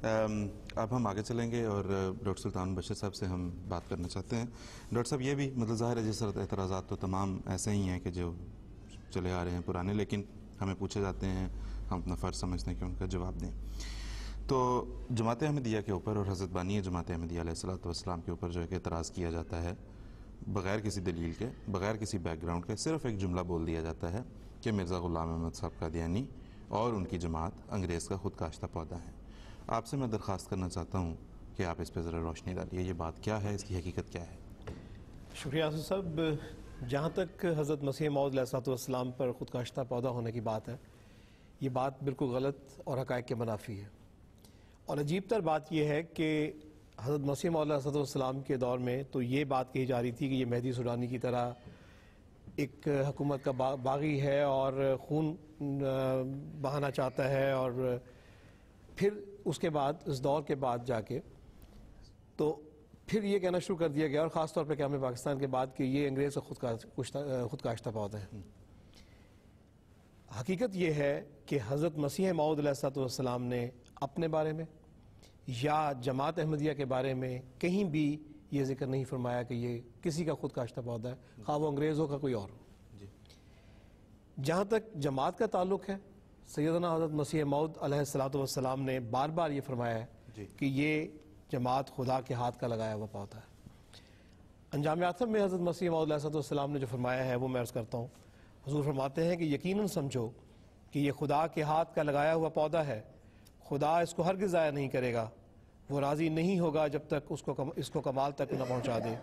اب ہم آگے چلیں گے اور ڈاکٹر سلطان بشیر صاحب سے ہم بات کرنا چاہتے ہیں. ڈاکٹر صاحب یہ بھی مطلب ظاہر ہے جس طرح اعتراضات تو تمام ایسے ہی ہیں کہ جو چلے آ رہے ہیں پرانے، لیکن ہمیں پوچھے جاتے ہیں، ہم اپنا فرض سمجھتے ہیں کہ ان کا جواب دیں. تو جماعت احمدیہ کے اوپر اور حضرت بانی جماعت احمدیہ علیہ الصلوۃ والسلام کے اوپر جو ہے کہ اعتراض کیا جاتا ہے بغیر کسی دلیل کے، بغیر کسی بیک گراؤنڈ کے، صرف ایک جملہ بول دیا جاتا ہے کہ مرزا غلام احمد صاحب قادیانی اور ان کی جماعت انگریز کا خود کاشتہ پودا ہے. آپ سے میں درخواست کرنا چاہتا ہوں کہ آپ اس پہ ذرا روشنی ڈالیے، یہ بات کیا ہے، اس کی حقیقت کیا ہے؟ شکریہ آصف صاحب. جہاں تک حضرت مسیح موعود علیہ الصلوۃ والسلام پر خود کاشتہ پودا ہونے کی بات ہے، یہ بات بالکل غلط اور حقائق کے منافی ہے. اور عجیب تر بات یہ ہے کہ حضرت مسیح موعود علیہ الصلوۃ والسلام کے دور میں تو یہ بات کہی جا رہی تھی کہ یہ مہدی سوڈانی کی طرح ایک حکومت کا باغی ہے اور خون بہانا چاہتا ہے، اور پھر اس کے بعد اس دور کے بعد جا کے تو پھر یہ کہنا شروع کر دیا گیا، اور خاص طور پہ قیام پاکستان کے بعد، کہ یہ انگریز کا خود کاشتہ پودا ہے. حقیقت یہ ہے کہ حضرت مسیح موعود علیہ الصلوۃ والسلام نے اپنے بارے میں یا جماعت احمدیہ کے بارے میں کہیں بھی یہ ذکر نہیں فرمایا کہ یہ کسی کا خود کاشتہ پودا ہے، خواہ وہ انگریز ہو کا کوئی اور ہو. جہاں تک جماعت کا تعلق ہے، سیدنا حضرت مسیح موعود علیہ الصلوۃ والسلام نے بار بار یہ فرمایا ہے کہ یہ جماعت خدا کے ہاتھ کا لگایا ہوا پودا ہے. انجام آثم میں حضرت مسیح موعود علیہ الصلوۃ والسلام نے جو فرمایا ہے وہ میں عرض کرتا ہوں. حضور فرماتے ہیں کہ یقیناً سمجھو کہ یہ خدا کے ہاتھ کا لگایا ہوا پودا ہے، خدا اس کو ہرگز ضائع نہیں کرے گا، وہ راضی نہیں ہوگا جب تک اس کو کمال تک نہ پہنچا دے،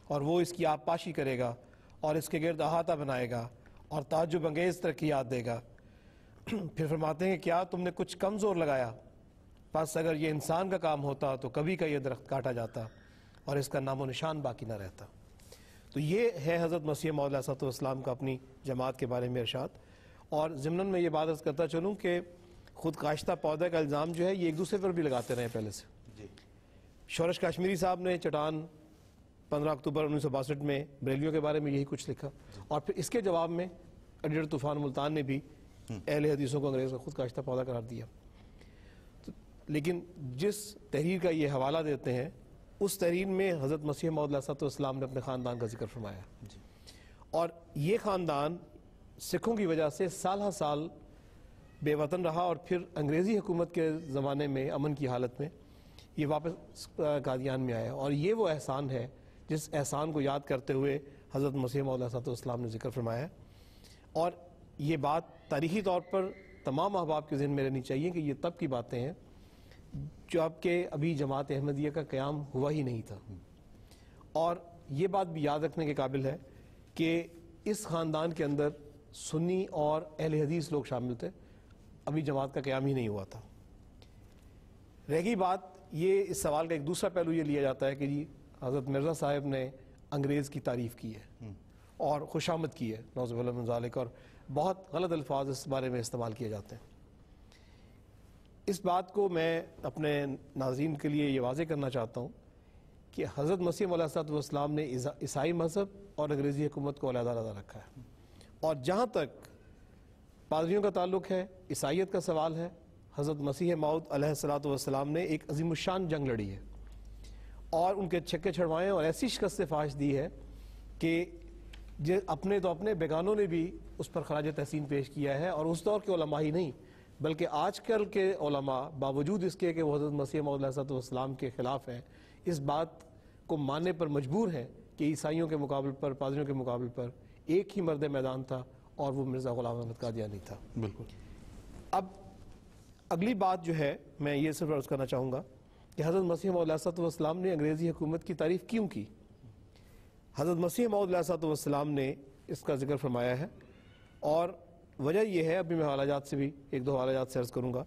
اور وہ اس کی آپ پاشی کرے گا اور اس کے گرد احاطہ بنائے گا اور تعجب انگیز ترقیات دے گا. پھر فرماتے ہیں کہ کیا تم نے کچھ کم زور لگایا؟ پس اگر یہ انسان کا کام ہوتا تو کبھی کا یہ درخت کاٹا جاتا اور اس کا نام و نشان باقی نہ رہتا. تو یہ ہے حضرت مسیح موعود علیہ السلام کا اپنی جماعت کے بارے میں ارشاد. اور ضمناً میں یہ بات عرض کرتا چلوں کہ خود کاشتہ پودے کا الزام جو ہے یہ ایک دوسرے پر بھی لگاتے رہے پہلے سے. شورش کاشمیری صاحب نے چٹان 15 اکتوبر 1962 میں بریلیوں کے بارے میں یہی کچھ لکھا، اور پھر اس کے جواب میں ایڈیٹر طوفان ملتان نے بھی اہل حدیثوں کو انگریز کا خود کاشتہ پودا قرار دیا. لیکن جس تحریر کا یہ حوالہ دیتے ہیں اس تحریر میں حضرت مسیح موعود علیہ السلام نے اپنے خاندان کا ذکر فرمایا، اور یہ خاندان سکھوں کی وجہ سے سالہ سال بے وطن رہا، اور پھر انگریزی حکومت کے زمانے میں امن کی حالت میں یہ واپس قادیان میں آیا. اور یہ وہ احسان ہے جس احسان کو یاد کرتے ہوئے حضرت مسیح موعود علیہ السلام نے ذکر فرمایا. اور یہ بات تاریخی طور پر تمام احباب کے ذہن میں رہنی چاہیے کہ یہ تب کی باتیں ہیں جب کہ ابھی جماعت احمدیہ کا قیام ہوا ہی نہیں تھا. اور یہ بات بھی یاد رکھنے کے قابل ہے کہ اس خاندان کے اندر سنی اور اہل حدیث لوگ شامل تھے، ابھی جماعت کا قیام ہی نہیں ہوا تھا. رہ گئی بات یہ، اس سوال کا ایک دوسرا پہلو یہ لیا جاتا ہے کہ جی حضرت مرزا صاحب نے انگریز کی تعریف کی ہے اور خوشامد کی ہے، نعوذ باللہ من ذالک، اور بہت غلط الفاظ اس بارے میں استعمال کیے جاتے ہیں. اس بات کو میں اپنے ناظرین کے لیے یہ واضح کرنا چاہتا ہوں کہ حضرت مسیح علیہ السلام نے عیسائی مذہب اور انگریزی حکومت کو علیحدہ علیحدہ رکھا ہے. اور جہاں تک پادریوں کا تعلق ہے، عیسائیت کا سوال ہے، حضرت مسیح موعود علیہ السلام نے ایک عظیم الشان جنگ لڑی ہے اور ان کے چھکے چھڑوائے اور ایسی شکست فاش دی ہے کہ اپنے تو اپنے بیگانوں نے بھی اس پر خراج تحسین پیش کیا ہے. اور اس دور کے علماء ہی نہیں بلکہ آج کل کے علماء باوجود اس کے کہ وہ حضرت مسیح موعود علیہ السلام کے خلاف ہیں، اس بات کو ماننے پر مجبور ہیں کہ عیسائیوں کے مقابل پر، پادریوں کے مقابل پر ایک ہی مرد میدان تھا اور وہ مرزا غلام احمد قادیانی تھا. بالکل. اب اگلی بات جو ہے میں یہ صرف عرض کرنا چاہوں گا کہ حضرت مسیح موعود علیہ السلام نے انگریزی حکومت کی تعریف کیوں کی. حضرت مسیح موعود علیہ السلام نے اس کا ذکر فرمایا ہے، اور وجہ یہ ہے، ابھی میں حوالہ جات سے بھی ایک دو حوالہ جات سے عرض کروں گا،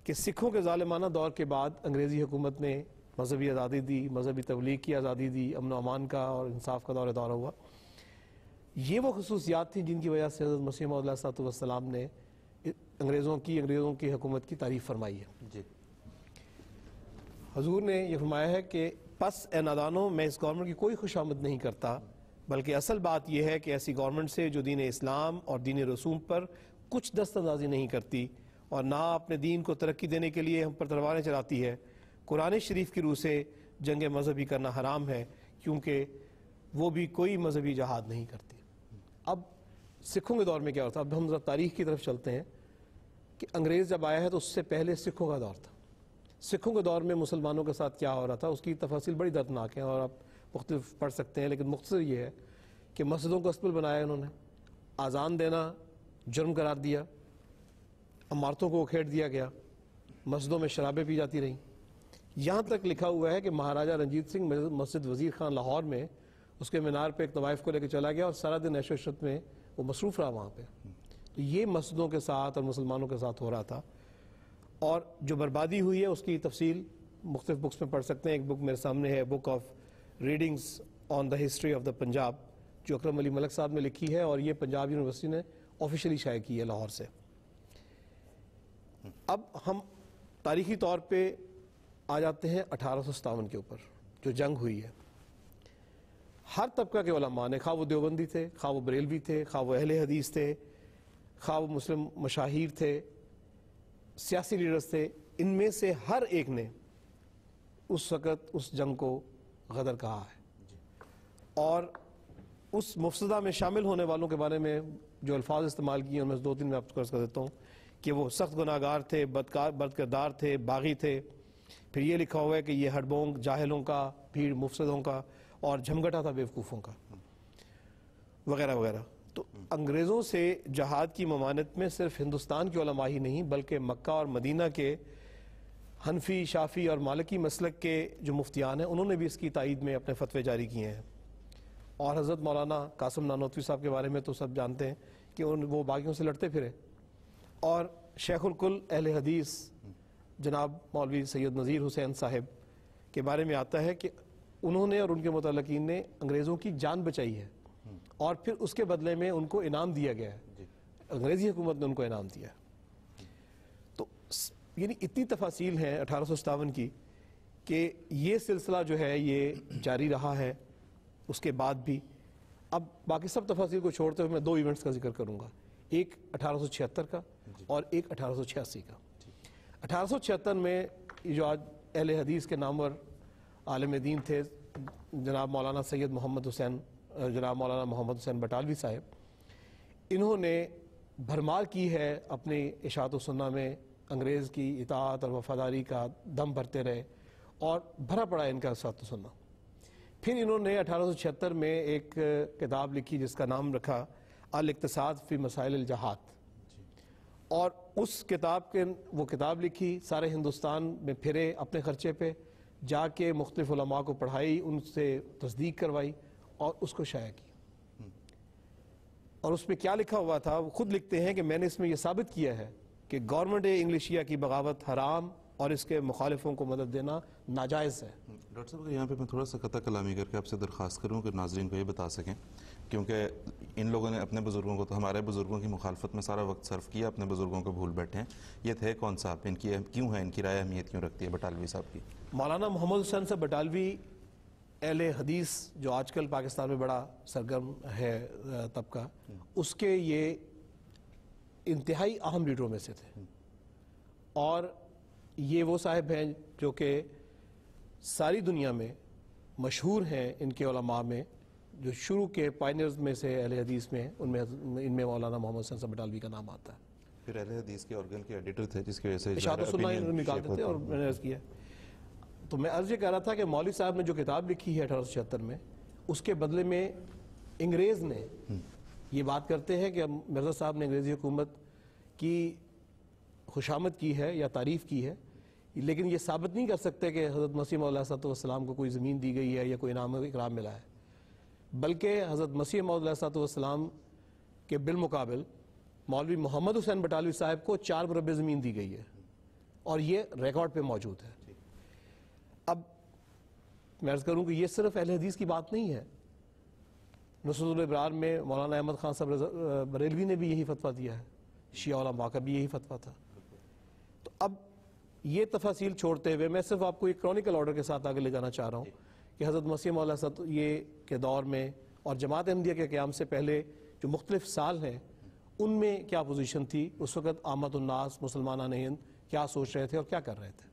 کہ سکھوں کے ظالمانہ دور کے بعد انگریزی حکومت نے مذہبی آزادی دی، مذہبی تبلیغ کی آزادی دی، امن و امان کا اور انصاف کا دور ہوا. یہ وہ خصوصیات تھیں جن کی وجہ سے حضرت مسیح موعود علیہ السلام نے انگریزوں کی حکومت کی تعریف فرمائی ہے. حضور نے یہ فرمایا ہے کہ پس اے نادانوں، میں اس گورنمنٹ کی کوئی خوش آمد نہیں کرتا، بلکہ اصل بات یہ ہے کہ ایسی گورنمنٹ سے جو دین اسلام اور دین رسوم پر کچھ دست اندازی نہیں کرتی اور نہ اپنے دین کو ترقی دینے کے لیے ہم پر تلواریں چلاتی ہے، قرآن شریف کی روح سے جنگ مذہبی کرنا حرام ہے، کیونکہ وہ بھی کوئی مذہبی جہاد نہیں کرتی۔ اب سکھوں کے دور میں کیا ہوتا ہے؟ اب ہم ذرا تاریخ کی طرف چلتے ہیں کہ انگریز جب آیا ہے تو اس سے پہلے سکھوں کا دور تھا۔ سکھوں کے دور میں مسلمانوں کے ساتھ کیا ہو رہا تھا اس کی تفاصیل بڑی دردناک ہیں اور آپ مختلف پڑھ سکتے ہیں، لیکن مختصر یہ ہے کہ مسجدوں کو اسپل بنایا انہوں نے، اذان دینا جرم قرار دیا، عمارتوں کو اکھیڑ دیا گیا، مسجدوں میں شرابیں پی جاتی رہیں، یہاں تک لکھا ہوا ہے کہ مہاراجہ رنجیت سنگھ مسجد وزیر خان لاہور میں اس کے مینار پہ ایک طوائف کو لے کے چلا گیا اور سارا دن عیش و عشرت میں وہ مصروف رہا وہاں پہ۔ تو یہ مسجدوں کے ساتھ اور مسلمانوں کے ساتھ ہو رہا تھا، اور جو بربادی ہوئی ہے اس کی تفصیل مختلف بکس میں پڑھ سکتے ہیں۔ ایک بک میرے سامنے ہے، book of readings on the history of the Punjab, جو اکرم علی ملک صاحب نے لکھی ہے، اور یہ پنجاب یونیورسٹی نے آفیشلی شائع کی ہے لاہور سے۔ اب ہم تاریخی طور پہ آ جاتے ہیں 1857 کے اوپر جو جنگ ہوئی ہے۔ ہر طبقہ کے علماء نے، خواہ وہ دیوبندی تھے، خواہ وہ بریلوی تھے، خواہ وہ اہل حدیث تھے، خواہ وہ مسلم مشاہیر تھے، سیاسی لیڈرز تھے، ان میں سے ہر ایک نے اس وقت اس جنگ کو غدر کہا ہے، اور اس مفسدہ میں شامل ہونے والوں کے بارے میں جو الفاظ استعمال کیے ان میں سے دو تین میں آپ کو عرض کر دیتا ہوں کہ وہ سخت گناہ گار تھے، بد کردار تھے، باغی تھے۔ پھر یہ لکھا ہوا ہے کہ یہ ہڑبونگ جاہلوں کا، بھیڑ مفسدوں کا، اور جھمگٹا تھا بیوقوفوں کا، وغیرہ وغیرہ۔ تو انگریزوں سے جہاد کی ممانعت میں صرف ہندوستان کے علماء ہی نہیں بلکہ مکہ اور مدینہ کے حنفی، شافی اور مالکی مسلک کے جو مفتیان ہیں انہوں نے بھی اس کی تائید میں اپنے فتوے جاری کیے ہیں۔ اور حضرت مولانا قاسم نانوتوی صاحب کے بارے میں تو سب جانتے ہیں کہ وہ باغیوں سے لڑتے پھرے، اور شیخ الکل اہل حدیث جناب مولوی سید نذیر حسین صاحب کے بارے میں آتا ہے کہ انہوں نے اور ان کے متعلقین نے انگریزوں کی جان بچائی ہے، اور پھر اس کے بدلے میں ان کو انعام دیا گیا ہے، انگریزی حکومت نے ان کو انعام دیا۔ تو یعنی اتنی تفاصیل ہیں 1857 کی کہ یہ سلسلہ جو ہے یہ جاری رہا ہے اس کے بعد بھی۔ اب باقی سب تفاصیل کو چھوڑتے ہوئے میں دو ایونٹس کا ذکر کروں گا، ایک 1876 کا اور ایک 1886 کا۔ 1876 میں جو آج اہل حدیث کے نامور عالم دین تھے جناب مولانا سید محمد حسین، جناب مولانا محمد حسین بٹالوی صاحب، انہوں نے بھرمار کی ہے اپنی اشاعت و سنہ میں، انگریز کی اطاعت اور وفاداری کا دم بھرتے رہے، اور بھرا پڑا ان کا اشاعت و سنہ۔ پھر انہوں نے 1876 میں ایک کتاب لکھی جس کا نام رکھا الاقتصاد فی مسائل الجہاد، اور اس کتاب کے وہ کتاب لکھی، سارے ہندوستان میں پھرے اپنے خرچے پہ، جا کے مختلف علماء کو پڑھائی، ان سے تصدیق کروائی اور اس کو شائع کی۔ اور اس میں کیا لکھا ہوا تھا وہ خود لکھتے ہیں کہ میں نے اس میں یہ ثابت کیا ہے کہ گورنمنٹ انگلیشیا کی بغاوت حرام اور اس کے مخالفوں کو مدد دینا ناجائز ہے۔ ڈاکٹر صاحب یہاں پہ میں تھوڑا سا قطع کلامی کر کے آپ سے درخواست کروں کہ ناظرین کو یہ بتا سکیں، کیونکہ ان لوگوں نے اپنے بزرگوں کو، تو ہمارے بزرگوں کی مخالفت میں سارا وقت صرف کیا، اپنے بزرگوں کو بھول بیٹھے ہیں، یہ تھے کون صاحب، ان کی کیوں ہے، ان کی رائے اہمیت کیوں رکھتی ہے بٹالوی صاحب کی؟ مولانا محمد حسین صاحب بٹالوی اہل حدیث جو آج کل پاکستان میں بڑا سرگرم ہے طبقہ، اس کے یہ انتہائی اہم لیڈروں میں سے تھے، اور یہ وہ صاحب ہیں جو کہ ساری دنیا میں مشہور ہیں ان کے علماء میں، جو شروع کے پائنیئرز میں سے اہل حدیث میں ان میں مولانا محمد حسین صاحب بٹالوی کا نام آتا ہے۔ پھر اہل حدیث کے آرگن کے ایڈیٹر تھے جس کی وجہ سے اشاعت و سنہ نکالتے تھے، اور میں نے عرض کیا تو میں عرض یہ کہہ رہا تھا کہ مولوی صاحب نے جو کتاب لکھی ہے 1876 میں، اس کے بدلے میں انگریز نے یہ بات کرتے ہیں کہ مرزا صاحب نے انگریزی حکومت کی خوشامد کی ہے یا تعریف کی ہے، لیکن یہ ثابت نہیں کر سکتے کہ حضرت مسیح موعود علیہ السلام کو کوئی زمین دی گئی ہے یا کوئی انعام و اکرام ملا ہے، بلکہ حضرت مسیح موعود علیہ السلام کے بالمقابل مولوی محمد حسین بٹالوی صاحب کو 4 مربع زمین دی گئی ہے، اور یہ ریکارڈ پہ موجود ہے۔ اب میں عرض کروں کہ یہ صرف اہل حدیث کی بات نہیں ہے، نصرت الابرار میں مولانا احمد خان صاحب بریلوی نے بھی یہی فتویٰ دیا ہے، شیعہ علماء کا بھی یہی فتویٰ تھا۔ تو اب یہ تفاصیل چھوڑتے ہوئے میں صرف آپ کو ایک کرونیکل آرڈر کے ساتھ آگے لے جانا چاہ رہا ہوں کہ حضرت مسیح موعود یہ کے دور میں اور جماعت احمدیہ کے قیام سے پہلے جو مختلف سال ہیں ان میں کیا پوزیشن تھی اس وقت؟ عامت الناس، مسلمانان ہند کیا سوچ رہے تھے اور کیا کر رہے تھے؟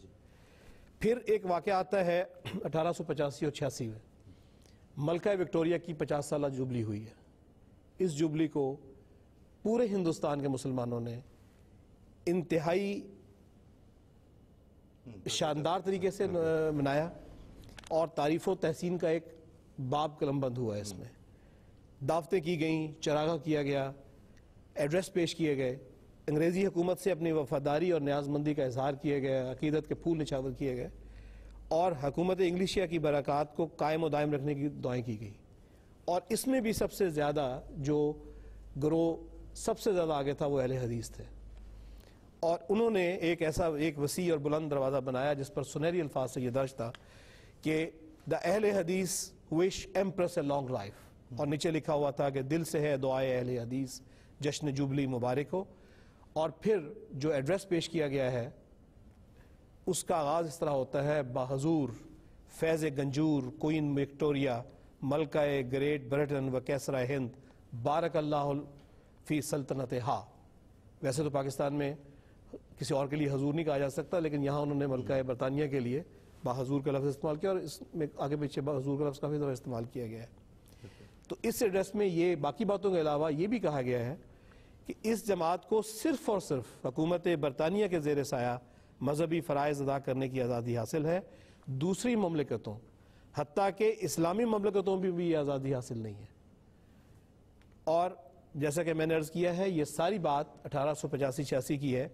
پھر ایک واقعہ آتا ہے 1885 اور 86 میں، ملکہ وکٹوریہ کی 50 سالہ جوبلی ہوئی ہے. اس جوبلی کو پورے ہندوستان کے مسلمانوں نے انتہائی شاندار طریقے سے منایا، اور تعریف و تحسین کا ایک باب قلم بند ہوا ہے. اس میں دعوتیں کی گئیں، چراغاں کیا گیا، ایڈریس پیش کیے گئے، انگریزی حکومت سے اپنی وفاداری اور نیاز مندی کا اظہار کیا گیا، عقیدت کے پھول نچھاور کیے گئے، اور حکومت انگلیشیا کی برکات کو قائم و دائم رکھنے کی دعائیں کی گئی. اور اس میں بھی سب سے زیادہ جو گروہ سب سے زیادہ آگے تھا وہ اہل حدیث تھے، اور انہوں نے ایک وسیع اور بلند دروازہ بنایا جس پر سنہری الفاظ سے یہ درج تھا کہ دا اہل حدیث وش ایمپریس اے لانگ لائف، اور نیچے لکھا ہوا تھا کہ دل سے ہے دعائے اہل حدیث، جشن جوبلی مبارک ہو. اور پھر جو ایڈریس پیش کیا گیا ہے اس کا آغاز اس طرح ہوتا ہے: بحضور فیض گنجور کوئین وکٹوریا ملکہ گریٹ برٹن و کیسرا ہند بارک اللہ فی سلطنت ہا. ویسے تو پاکستان میں کسی اور کے لیے حضور نہیں کہا جا سکتا، لیکن یہاں انہوں نے ملکہ برطانیہ کے لیے بحضور کا لفظ استعمال کیا، اور اس میں آگے پیچھے بحضور کا لفظ کافی دفعہ استعمال کیا گیا ہے. تو اس ایڈریس میں یہ باقی باتوں کے علاوہ یہ بھی کہا گیا ہے کہ اس جماعت کو صرف اور صرف حکومت برطانیہ کے زیر سایہ مذہبی فرائض ادا کرنے کی آزادی حاصل ہے، دوسری مملکتوں حتیٰ کہ اسلامی مملکتوں میں بھی یہ آزادی حاصل نہیں ہے. اور جیسا کہ میں نے عرض کیا ہے یہ ساری بات 1885-86 کی ہے،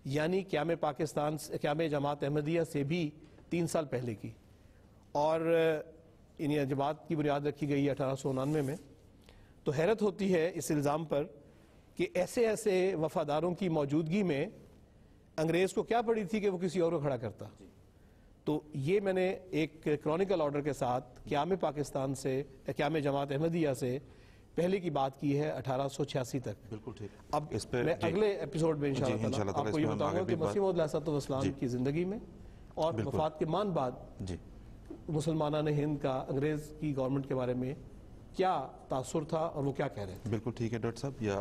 یعنی قیام پاکستان، قیام جماعت احمدیہ سے بھی 3 سال پہلے کی. اور انہیں جماعت کی بنیاد رکھی گئی ہے 1899 میں. تو حیرت ہوتی ہے اس الزام پر کہ ایسے وفاداروں کی موجودگی میں انگریز کو کیا پڑی تھی کہ وہ کسی اور کو کھڑا کرتا. تو یہ میں نے ایک کرونیکل آرڈر کے ساتھ قیام پاکستان سے، قیام جماعت احمدیہ سے پہلے کی بات کی ہے 1886 تک. بالکل ٹھیک. اب میں اگلے ایپیسوڈ میں انشاءاللہ تعالیٰ آپ کو یہ بتاؤں گا کہ مسیح موعود علیہ السلام کی زندگی میں اور وفات کے مان بعد مسلمانان ہند کا انگریز کی گورنمنٹ کے بارے میں کیا تاثر تھا اور وہ کیا کہہ رہے تھے. بالکل ٹھیک ہے ڈاکٹر صاحب. یا